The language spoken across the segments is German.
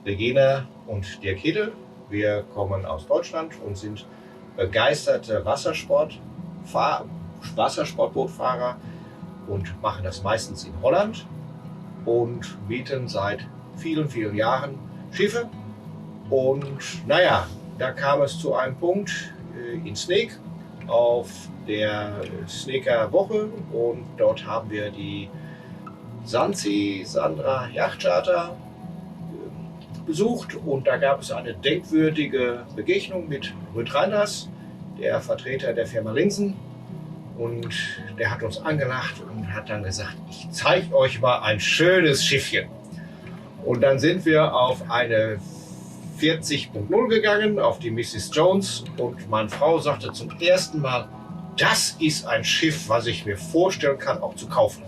Regina und Dirk Hidde. Wir kommen aus Deutschland und sind begeisterte Wassersportbootfahrer und machen das meistens in Holland und mieten seit vielen, vielen Jahren Schiffe. Und naja, da kam es zu einem Punkt in Sneek auf der Sneeker Woche und dort haben wir die Sansi Sandra Yachtcharter besucht und da gab es eine denkwürdige Begegnung mit Ruud Reinders, der Vertreter der Firma Linsen, und der hat uns angelacht und hat dann gesagt, ich zeige euch mal ein schönes Schiffchen. Und dann sind wir auf eine 40.0 gegangen, auf die Mrs. Jones, und meine Frau sagte zum ersten Mal, das ist ein Schiff, was ich mir vorstellen kann, auch zu kaufen.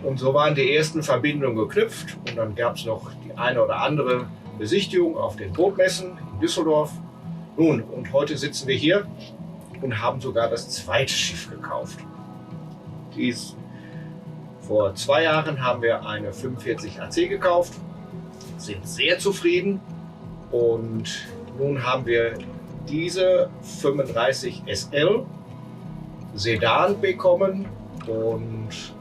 Und so waren die ersten Verbindungen geknüpft und dann gab es noch die eine oder andere Besichtigung auf den Bootmessen in Düsseldorf. Nun, und heute sitzen wir hier und haben sogar das zweite Schiff gekauft. Vor 2 Jahren haben wir eine 45 AC gekauft, sind sehr zufrieden, und nun haben wir diese 35 SL Sedan bekommen und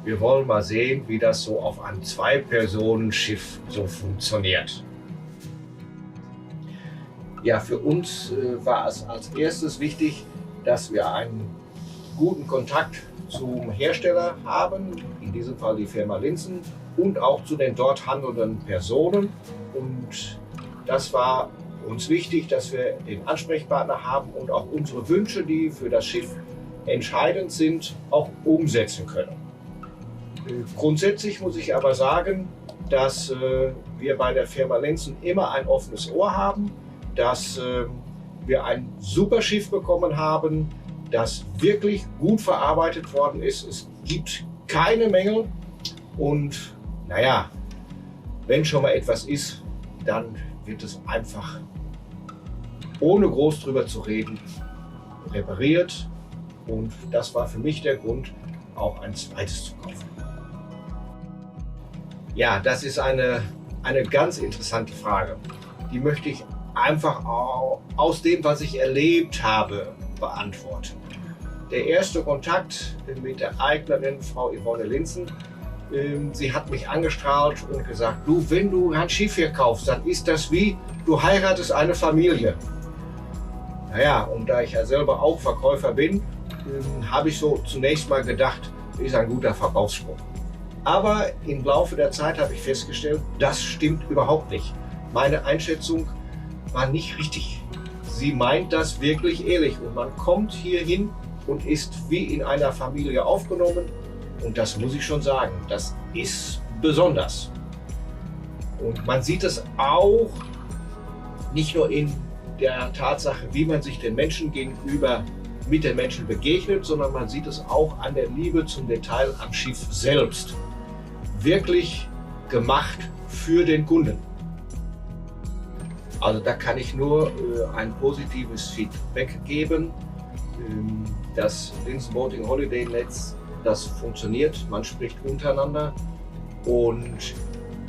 wir wollen mal sehen, wie das so auf einem 2-Personen-Schiff so funktioniert. Ja, für uns war es als erstes wichtig, dass wir einen guten Kontakt zum Hersteller haben, in diesem Fall die Firma Linsen, und auch zu den dort handelnden Personen. Und das war uns wichtig, dass wir den Ansprechpartner haben und auch unsere Wünsche, die für das Schiff entscheidend sind, auch umsetzen können. Grundsätzlich muss ich aber sagen, dass wir bei der Firma Linsen immer ein offenes Ohr haben, dass wir ein super Schiff bekommen haben, das wirklich gut verarbeitet worden ist. Es gibt keine Mängel und naja, wenn schon mal etwas ist, dann wird es einfach, ohne groß drüber zu reden, repariert, und das war für mich der Grund, auch ein zweites zu kaufen. Ja, das ist eine ganz interessante Frage. Die möchte ich einfach auch aus dem, was ich erlebt habe, beantworten. Der erste Kontakt mit der Eignerin, Frau Yvonne Linsen, sie hat mich angestrahlt und gesagt, du, wenn du ein Schiff hier kaufst, dann ist das wie, du heiratest eine Familie. Naja, und da ich ja selber auch Verkäufer bin, habe ich so zunächst mal gedacht, ist ein guter Verkaufsspruch. Aber im Laufe der Zeit habe ich festgestellt, das stimmt überhaupt nicht. Meine Einschätzung war nicht richtig. Sie meint das wirklich ehrlich und man kommt hier hin und ist wie in einer Familie aufgenommen, und das muss ich schon sagen, das ist besonders. Und man sieht es auch nicht nur in der Tatsache, wie man sich den Menschen gegenüber mit den Menschen begegnet, sondern man sieht es auch an der Liebe zum Detail am Schiff selbst. Wirklich gemacht für den Kunden. Also da kann ich nur ein positives Feedback geben. Das Linsen Boating Holiday Netz, das funktioniert, man spricht untereinander, und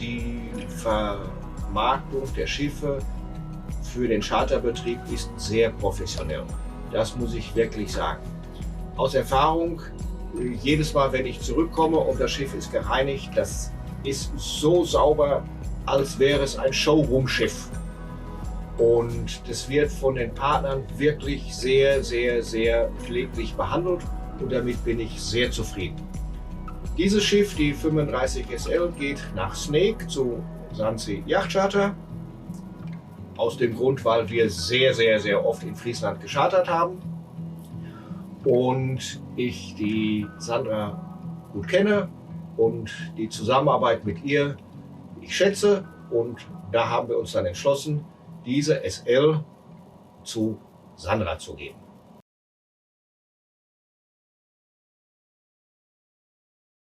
die Vermarktung der Schiffe für den Charterbetrieb ist sehr professionell. Das muss ich wirklich sagen. Aus Erfahrung, jedes Mal, wenn ich zurückkomme und das Schiff ist gereinigt, das ist so sauber, als wäre es ein Showroom-Schiff. Und das wird von den Partnern wirklich sehr, sehr, sehr pfleglich behandelt, und damit bin ich sehr zufrieden. Dieses Schiff, die 35 SL, geht nach Sneek zu Sansi Yachtcharter. Aus dem Grund, weil wir sehr, sehr, sehr oft in Friesland geschartert haben und ich die Sandra gut kenne und die Zusammenarbeit mit ihr ich schätze, und da haben wir uns dann entschlossen, diese SL zu Sandra zu geben.